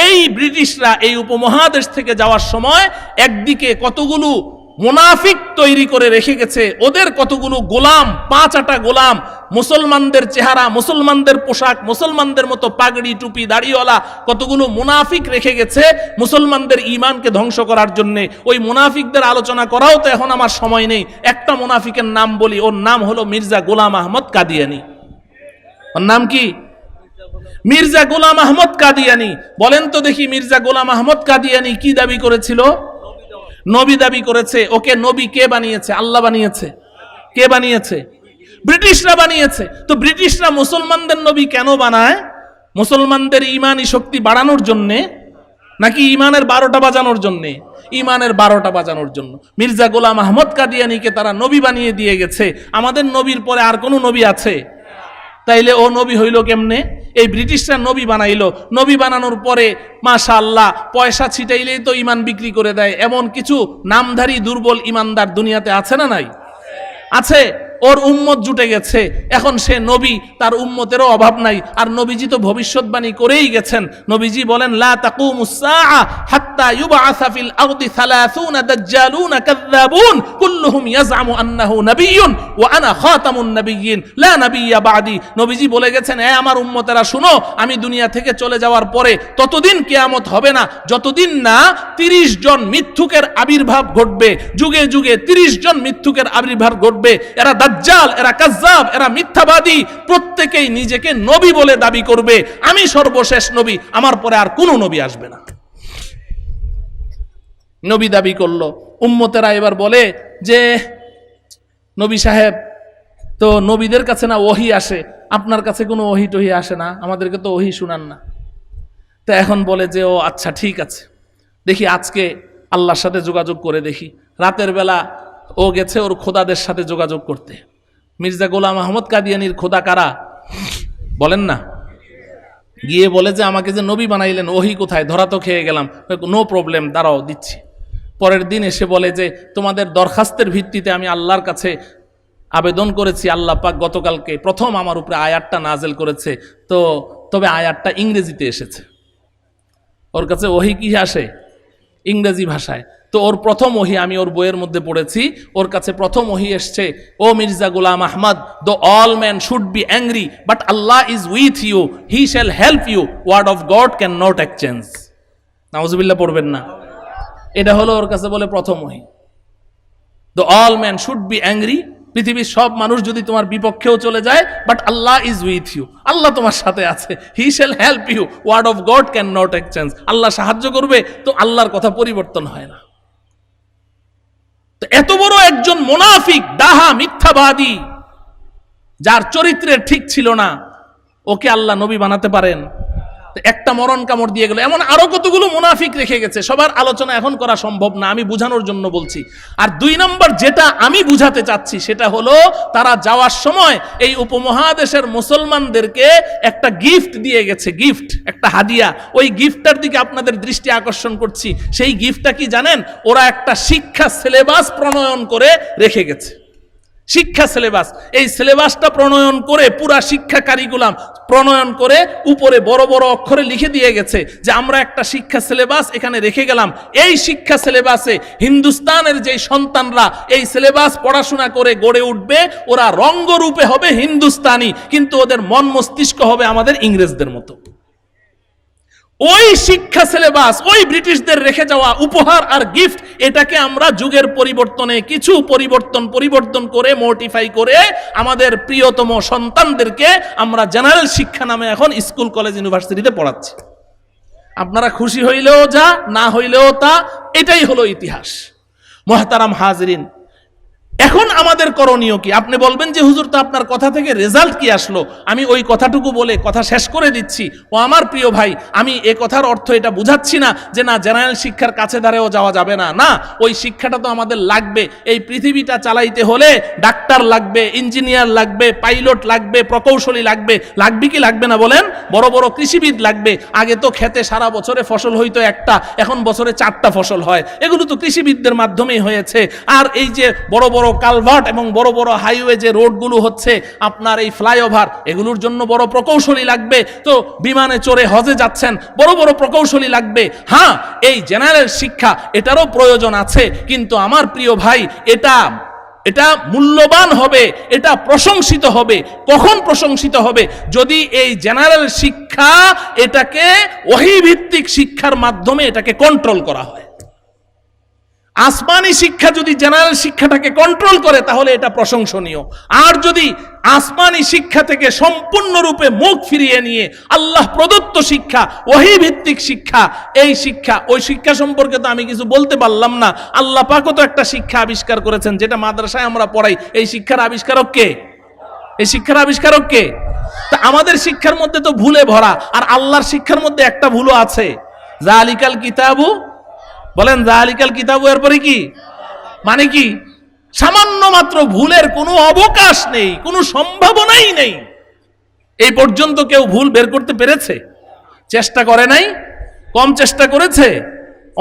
এই ব্রিটিশরা এই উপমহাদেশ থেকে যাওয়ার সময় একদিকে কতগুলো মুনাফিক তৈরি করে রেখে গেছে, ওদের কতগুলো গোলাম, 5-8টা গোলাম, মুসলমানদের চেহারা, মুসলমানদের পোশাক, মুসলমানদের মতো পাগড়ি টুপি দাড়িওয়ালা কতগুলো মুনাফিক রেখে গেছে মুসলমানদের ঈমানকে ধ্বংস করার জন্য। ওই মুনাফিকদের আলোচনা করাও তো এখন আমার সময় নেই। একটা মুনাফিকের নাম বলি, ওর নাম হলো মির্জা গোলাম আহমদ কাদিয়ানি। ওর নাম কি? মির্জা গোলাম আহমদ কাদিয়ানি। বলেন তো দেখি, মির্জা গোলাম আহমদ কাদিয়ানি কি দাবি করেছিল? নবী দাবি করেছে। ওকে নবী কে বানিয়েছে? আল্লাহ বানিয়েছে। কে বানিয়েছে? ব্রিটিশরা বানিয়েছে। তো ব্রিটিশরা মুসলমানদের নবী কেন বানায়? মুসলমানদের ঈমানি শক্তি বাড়ানোর জন্য, নাকি ঈমানের 12টা বাজানোর জন্য? ঈমানের 12টা বাজানোর জন্য। মির্জা গোলাম আহমদ কাদিয়ানিকে তারা নবী বানিয়ে দিয়ে গেছে। আমাদের নবীর পরে আর কোন নবী আছে? তাইলে ও নবী হইল কেমনে? এই ব্রিটিশরা নবী বানাইলো। নবী বানানোর পরে মাশাআল্লাহ পয়সা ছিটাইলেই তো ঈমান বিক্রি করে দেয়, এমন কিছু নামধারী দুর্বল ঈমানদার দুনিয়াতে আছে না নাই? আছে। ওর উম্মত জুটে গেছে, এখন সে নবী, তার উম্মতেরও অভাব নাই। আর নবীজি তো ভবিষ্যৎবাণী করেই গেছেন। নবীজি বলেন, লা তাকুমুস সাআ হাত্তা ইউবআসা ফিল আরদি 30 দাজ্জালুন কাযাবুন কুল্লুহুম ইয়াজআমু আন্নাহু নাবিয়্যুন ওয়া আনা খাতামুন নাবিয়্যিন লা নাবিয়্যা বাদি। নবীজি বলে গেছেন, এ আমার উম্মতেরা শুনো, আমি দুনিয়া থেকে চলে যাওয়ার পরে ততদিন কিয়ামত হবে না যতদিন না 30 জন মিথ্যুকের আবির্ভাব ঘটবে। যুগে যুগে 30 জন মিথ্যুকের আবির্ভাব ঘটবে। এরা দাজ্জাল, এরা কাজ্জাব, এরা মিথ্যাবাদী, প্রত্যেকেই নিজেকে নবী বলে দাবি করবে। আমি সর্বশেষ নবী, আমার পরে আর কোনো নবী আসবে না। নবী দাবি করলো। উম্মতেরা এবার বলে যে, নবী সাহেব, তো নবীদের কাছে না ওহী আসে, আপনার কাছে কোনো ওহী টহি আসে না, আমাদেরকে তো ওহী শুনান না। তো এখন বলে যে, ও আচ্ছা ঠিক আছে, দেখি আজকে আল্লাহর সাথে যোগাযোগ করে দেখি। রাতের বেলা ও গেছে ওর খোদাদের সাথে যোগাযোগ করতে। মির্জা গোলাম আহমদ কাদিয়ানির খোদা কারা বলেন না? গিয়ে বলে যে, আমাকে যে নবী বানাইলেন ওহী কোথায়? ধরা তো খেয়ে গেলাম। নো প্রবলেম, দাঁড়াও দিচ্ছি। পরের দিন এসে বলে যে, তোমাদের দরখাস্তের ভিত্তিতে আমি আল্লাহর কাছে আবেদন করেছি, আল্লাহ পাক গতকালকে প্রথম আমার উপরে আয়াতটা নাজেল করেছে, তো তবে আয়াতটা ইংরেজিতে এসেছে। ওর কাছে ওহী কি আসে? ইংরেজি ভাষায়। তো ওর প্রথম ওহী আমি ওর বইয়ের মধ্যে পড়েছি। ওর কাছে প্রথম ওহী এসছে, ও Mirza Ghulam Ahmad, though all man should be angry but Allah is with you, he shall help you, word of God can not exchange. নাউজুবিল্লাহ পড়বেন না? এটা হলো ওর কাছে বলে প্রথম ওহী। Though all man should be angry, পৃথিবীর সব মানুষ যদি তোমার বিপক্ষেও চলে যায়, but Allah is with you, আল্লাহ তোমার সাথে আছে। He shall help you, word of God can not exchange, আল্লাহ সাহায্য করবে, তো আল্লাহর কথা পরিবর্তন হয় না। তো এত বড় একজন মুনাফিক, ডাহা, মিথ্যাবাদী, যার চরিত্রের ঠিক ছিল না, ওকে আল্লাহ নবী বানাতে পারেন? একটা মরণ কামড় দিয়ে গেল। এমন আরো কতগুলো মুনাফিক রেখে গেছে, সবার আলোচনা এখন করা সম্ভব না, আমি বুঝানোর জন্য বলছি। আর 2 নম্বর যেটা আমি বুঝাতে চাচ্ছি সেটা হলো, তারা যাওয়ার সময় এই উপমহাদেশের মুসলমানদেরকে একটা গিফট দিয়ে গেছে, গিফট, একটা হাদিয়া। ওই গিফটটার দিকে আপনাদের দৃষ্টি আকর্ষণ করছি। সেই গিফটটা কি জানেন? ওরা একটা শিক্ষা সিলেবাস প্রণয়ন করে রেখে গেছে। শিক্ষা সিলেবাস, এই সিলেবাসটা প্রণয়ন করে, পুরা শিক্ষা কারিকুলাম প্রণয়ন করে উপরে বড় বড় অক্ষরে লিখে দিয়ে গেছে যে, আমরা একটা শিক্ষা সিলেবাস এখানে রেখে গেলাম। এই শিক্ষা সিলেবাসে হিন্দুস্তানের যে সন্তানরা এই সিলেবাস পড়াশোনা করে গড়ে উঠবে, ওরা রঙ্গরূপে হবে হিন্দুস্তানি, কিন্তু ওদের মন মস্তিষ্ক হবে আমাদের ইংরেজদের মতো। ওই শিক্ষা সিলেবাস, ওই ব্রিটিশদের রেখে যাওয়া উপহার আর গিফট, এটাকে আমরা যুগের পরিবর্তনে কিছু পরিবর্তন করে, মোটিফাই করে আমাদের প্রিয়তম সন্তানদেরকে আমরা জেনারেল শিক্ষা নামে এখন স্কুল, কলেজ, ইউনিভার্সিটিতে পড়াচ্ছি। আপনারা খুশি হইলেও যা, না হইলেও তা, এটাই হলো ইতিহাস। মুহতারাম হাজিরিন, এখন আমাদের করণীয় কি? আপনি বলবেন যে, হুজুর তো আপনার কথা থেকে রেজাল্ট কি আসলো? আমি ওই কথাটুকু বলে কথা শেষ করে দিচ্ছি। ও আমার প্রিয় ভাই, আমি এ কথার অর্থ এটা বুঝাচ্ছি না যে না, জেনারেল শিক্ষার কাছে ধারেও যাওয়া যাবে না। না, ওই শিক্ষাটা তো আমাদের লাগবে। এই পৃথিবীটা চালাইতে হলে ডাক্তার লাগবে, ইঞ্জিনিয়ার লাগবে, পাইলট লাগবে, প্রকৌশলী লাগবে। লাগবে কি লাগবে না বলেন? বড় বড় কৃষিবিদ লাগবে। আগে তো খেতে সারা বছরে ফসল হইতো একটা, এখন বছরে 4টা ফসল হয়। এগুলো তো কৃষিবিদদের মাধ্যমেই হয়েছে। আর এই যে বড় বড় কালভার্ট এবং বড় বড় হাইওয়ে যে রোডগুলো হচ্ছে, আপনার এই ফ্লাইওভার, এগুলোর জন্য বড় প্রকৌশলী লাগবে। তো বিমানে চড়ে হজে যাচ্ছেন, বড় বড় প্রকৌশলী লাগবে। হ্যাঁ, এই জেনারেল শিক্ষা এটারও প্রয়োজন আছে, কিন্তু আমার প্রিয় ভাই, এটা মূল্যবান হবে, এটা প্রশংসিত হবে। কখন প্রশংসিত হবে? যদি এই জেনারেল শিক্ষা এটাকে ওহী ভিত্তিক শিক্ষার মাধ্যমে এটাকে কন্ট্রোল করা হয়। আসমানি শিক্ষা যদি জেনারেল শিক্ষাটাকে কন্ট্রোল করে তাহলে এটা প্রশংসনীয়। আর যদি আসমানি শিক্ষা থেকে সম্পূর্ণরূপে মুখ ফিরিয়ে নিয়ে আল্লাহ প্রদত্ত শিক্ষা, ওহী ভিত্তিক শিক্ষা, এই শিক্ষা, ওই শিক্ষা সম্পর্কে তো আমি কিছু বলতে পারলাম না। আল্লাহ পাকও তো একটা শিক্ষা আবিষ্কার করেছেন, যেটা মাদ্রাসায় আমরা পড়াই। এই শিক্ষার আবিষ্কারক কে? এই শিক্ষার আবিষ্কারক কে? তা আমাদের শিক্ষার মধ্যে তো ভুলে ভরা, আর আল্লাহর শিক্ষার মধ্যে একটা ভুলও আছে। যালিকাল কিতাবু, বলেন যালিকাল কিতাবু, এরপরে কি মানে কি? সামান্য মাত্র ভুলের কোনো অবকাশ নেই, কোনো সম্ভাবনাই নেই। এই পর্যন্ত কেউ ভুল বের করতে পেরেছে? চেষ্টা করে নাই? কম চেষ্টা করেছে?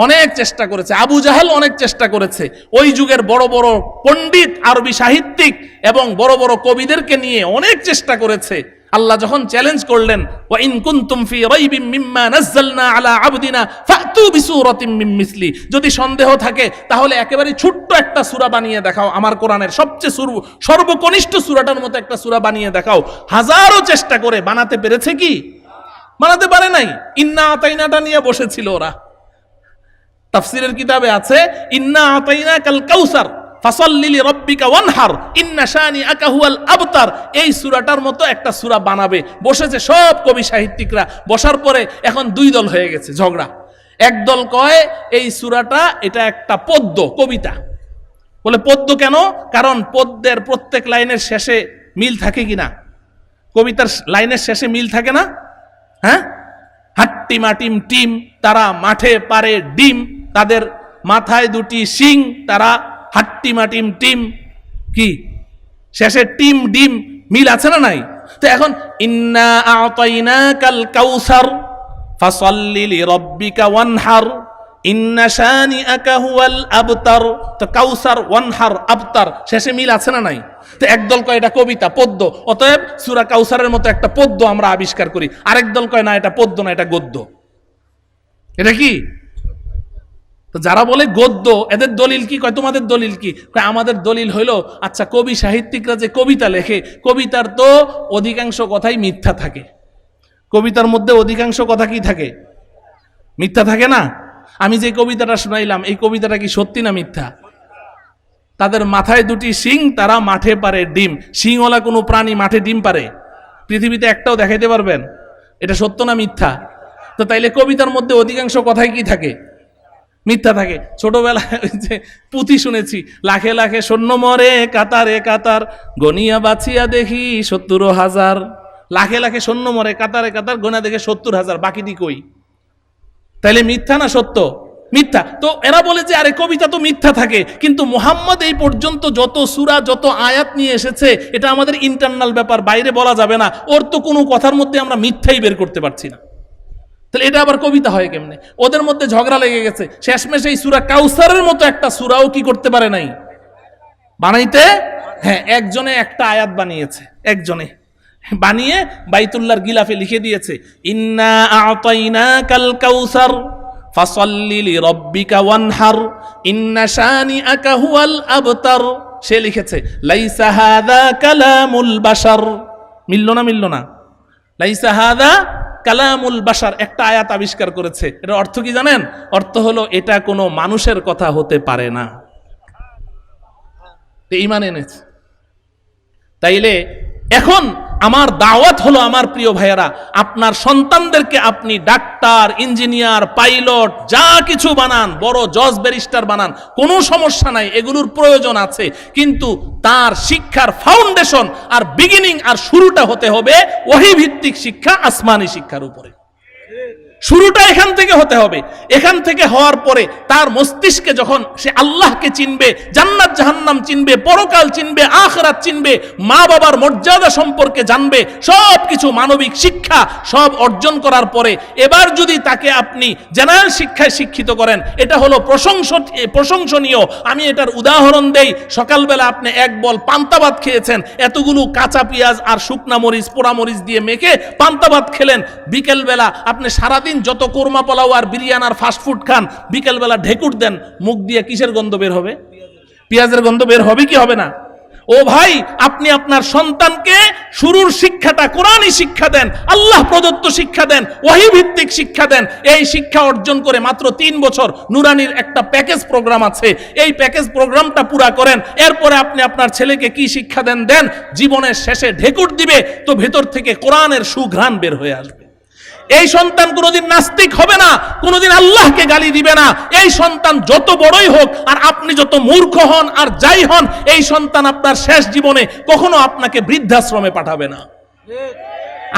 অনেক চেষ্টা করেছে। আবু জাহেল অনেক চেষ্টা করেছে। ওই যুগের বড় বড় পণ্ডিত, আরবি সাহিত্যিক এবং বড় বড় কবিদেরকে নিয়ে অনেক চেষ্টা করেছে। আল্লাহ যখন চ্যালেঞ্জ করলেন, ওয়া ইন কুনতুম ফি রাইবিম মিম্মা নাযালনা আলা আবদিনা ফাতু বিসূরাতিম মিন মিসলি, যদি সন্দেহ থাকে তাহলে একেবারে ছোট্ট একটা সূরা বানিয়ে দেখাও, আমার কোরআনের সবচেয়ে সর্বকনিষ্ঠ সূরাটার মতো একটা সূরা বানিয়ে দেখাও। হাজারো চেষ্টা করে বানাতে পেরেছে কি? বানাতে পারে নাই। ইন্না আতাইনাটা নিয়ে বসেছিল ওরা। তাফসীরের কিতাবে আছে, ইন্না আতাইনাকাল কাউসার ফাসাল্লি লিরাব্বিকা ওয়ানহার ইন্না শানিআকা হুয়াল আবতার, এই সূরাটার মতো একটা সূরা বানাবে। বসেছে সব কবি সাহিত্যিকরা। বসার পরে এখন দুই দল হয়ে গেছে, ঝগড়া। একদল কয় এই সূরাটা এটা একটা পদ্য, কবিতা। বলে পদ্য কেন? কারণ পদ্যের প্রত্যেক লাইনের শেষে মিল থাকে কিনা? কবিতার লাইনের শেষে মিল থাকে না? হ্যাঁ, হাট্টি মাটিম টিম, তারা মাঠে পারে ডিম, তাদের মাথায় দুটি শিং, তারা হাট্টি মাটিম টিম, কি শেষে টিম ডিম, মিল আছে না নাই? তো এখন ইন্না আতাইনাকাল কাউসার ফাসাল্লি লিরাব্বিকা ওয়ানহার ইন্না শানিআকা হুয়াল আবতার, তো কাউসার, ওয়ানহার, আবতার, শেষে মিল আছে না নাই? তো একদল কয় এটা কবিতা, পদ্য, অতএব সূরা কাউসারের মতো একটা পদ্য আমরা আবিষ্কার করি। আরেক দল কয় না, এটা পদ্য না, এটা গদ্য। এটা কি? তো যারা বলে গদ্য, এদের দলিল কি? কয় তোমাদের দলিল কি? কয় আমাদের দলিল হইল, আচ্ছা কবি সাহিত্যিকরা যে কবিতা লেখে, কবিতার তো অধিকাংশ কথাই মিথ্যা থাকে। কবিতার মধ্যে অধিকাংশ কথা কি থাকে? মিথ্যা থাকে না? আমি যে কবিতাটা শোনাইলাম, এই কবিতাটা কি সত্যি না মিথ্যা? তাদের মাথায় দুটি শিং, তারা মাঠে পারে ডিম। শিংওয়ালা কোনো প্রাণী মাঠে ডিম পারে? পৃথিবীতে একটাও দেখাইতে পারবেন? এটা সত্য না মিথ্যা? তো তাইলে কবিতার মধ্যে অধিকাংশ কথাই কি থাকে? মিথ্যা থাকে। ছোটবেলায় যে পুঁথি শুনেছি, লাখে লাখে সৈন্য মরে কাতারে কাতার, গনিয়া বাছিয়া দেখি ৭০,০০০। লাখে লাখে সৈন্য মরে কাতারে কাতার, গনিয়া দেখে ৭০,০০০, বাকিটি কই? তাইলে মিথ্যা না সত্য? মিথ্যা। তো এরা বলে যে আরে কবিতা তো মিথ্যা থাকে, কিন্তু মুহাম্মদ এই পর্যন্ত যত সূরা, যত আয়াত নিয়ে এসেছে, এটা আমাদের ইন্টারনাল ব্যাপার, বাইরে বলা যাবে না। ওর তো কোনো কথার মধ্যে আমরা মিথ্যাই বের করতে পারছি না, তাহলে এটা আবার কবিতা হয় কেমনে? ওদের মধ্যে ঝগড়া লেগে গেছে। শেষমেশ এই সূরা কাউসারের মতো একটা সূরাও কি করতে পারে নাই? বানাইতে, হ্যাঁ, একজনে একটা আয়াত বানিয়েছে, একজনে বানিয়ে বাইতুল্লাহর গিলাফে লিখে দিয়েছে, ইন্না আতাইনাকাল কাউসার ফাসাল্লি লিরাব্বিকা ওয়ানহার ইন্না শানিআকা হুয়াল আবতার। সে লিখেছে লাইসা হাযা কালামুল বাশার। মিলল না? মিলল না? লাইসা হাযা কালামুল বাশার, একটা আয়াত আবিষ্কার করেছে। এর অর্থ কি জানেন? অর্থ হলো এটা কোনো মানুষের কথা হতে পারে না। ঈমান এনেছে। তাইলে এখন আমার দাওয়াত হলো, আমার প্রিয় ভাইয়েরা, আপনার সন্তানদেরকে আপনি ডাক্তার, ইঞ্জিনিয়ার, পাইলট, যা কিছু বানান, বড় জজ ব্যারিস্টার বানান, কোনো সমস্যা নাই, এগুলোর প্রয়োজন আছে, কিন্তু তার শিক্ষার ফাউন্ডেশন আর বিগিনিং আর শুরুটা হতে হবে ওহী ভিত্তিক শিক্ষা, আসমানি শিক্ষার উপরে। শুরুটা এখান থেকে হতে হবে। এখান থেকে হওয়ার পরে তার মস্তিষ্কে যখন সে আল্লাহকে চিনবে, জান্নাত জাহান্নাম চিনবে, পরকাল চিনবে, আখিরাত চিনবে, মা বাবার মর্যাদা সম্পর্কে জানবে, সব কিছু মানবিক শিক্ষা সব অর্জন করার পরে এবার যদি তাকে আপনি জেনারেল শিক্ষায় শিক্ষিত করেন, এটা হলো প্রশংসনীয়। আমি এটার উদাহরণ দেই। সকালবেলা আপনি এক বল পান্তা ভাত খেয়েছেন, এতগুলো কাঁচা পেঁয়াজ আর শুকনা মরিচ, পোড়া মরিচ দিয়ে মেখে পান্তা ভাত খেলেন। বিকেলবেলা আপনি সারাদিন যত কোরমা পোলাও আর বিরিয়ানি আর ফাস্টফুড খান, বিকেলবেলা ঢেকুর দেন, মুখ দিয়ে কিসের গন্ধ বের হবে? পেঁয়াজের গন্ধ বের হবে কি হবে না? ও ভাই, আপনি আপনার সন্তানকে শুরুর শিক্ষাটা কোরআনী শিক্ষা দেন, আল্লাহ প্রদত্ত শিক্ষা দেন, ওহী ভিত্তিক শিক্ষা দেন। এই শিক্ষা অর্জন করে মাত্র 3 বছর নুরানির একটা প্যাকেজ প্রোগ্রাম আছে, এই প্যাকেজ প্রোগ্রামটা পুরা করেন। এরপরে আপনি আপনার ছেলেকে কি শিক্ষা দেন, জীবনের শেষে ঢেকুর দিবে তো ভেতর থেকে কোরআনের সুঘ্রাণ বের হয়ে আসবে। এই সন্তান কোনোদিন নাস্তিক হবে না, কোনোদিন আল্লাহকে গালি দিবে না। এই সন্তান যত বড়ই হোক আর আপনি যত মূর্খ হন আর যাই হন, এই সন্তান আপনার শেষ জীবনে কখনো আপনাকে বৃদ্ধাশ্রমে পাঠাবে না।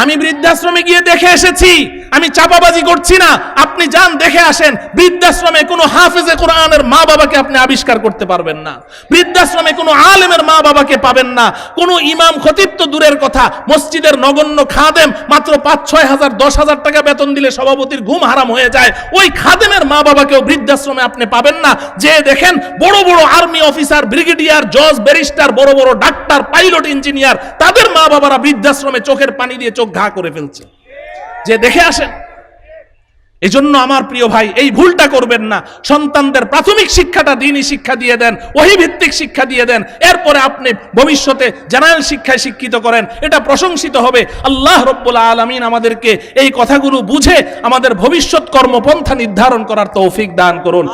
আমি বৃদ্ধাশ্রমে গিয়ে দেখে এসেছি, আমি চাপাবাজি করছি না, আপনি যান দেখে আসেন। বৃদ্ধাশ্রমে কোনো হাফেজে কোরআনের মা বাবাকে আপনি আবিষ্কার করতে পারবেন না, বৃদ্ধাশ্রমে কোনো আলেমের মা বাবাকে পাবেন না, কোনো ইমাম খতিব তো দূরের কথা, মসজিদের নগণ্য খাদেম মাত্র 5-6 হাজার 10 হাজার টাকা বেতন দিলে সভাপতির ঘুম হারাম হয়ে যায়, ওই খাদেমের মা বাবাকেও বৃদ্ধাশ্রমে আপনি পাবেন না। যে দেখেন বড় বড় আর্মি অফিসার, ব্রিগেডিয়ার, জজ, ব্যারিস্টার, বড় বড় ডাক্তার, পাইলট, ইঞ্জিনিয়ার, তাদের মা বাবারা বৃদ্ধাশ্রমে চোখের পানি দিয়ে চোখ ঘা করে ফেলছে। যে দেখে আসেন। এজন্য আমার প্রিয় ভাই, এই ভুলটা করবেন না। সন্তানদের প্রাথমিক শিক্ষাটা দ্বীনি শিক্ষা দিয়ে দেন, ওহী ভিত্তিক শিক্ষা দিয়ে দেন। এরপরে আপনি ভবিষ্যতে জেনারেল শিক্ষায় শিক্ষিত করেন, এটা প্রশংসিত হবে। আল্লাহ রব্বুল আলামিন আমাদেরকে এই কথাগুলো বুঝে আমাদের ভবিষ্যৎ কর্মপন্থা নির্ধারণ করার তৌফিক দান করুন।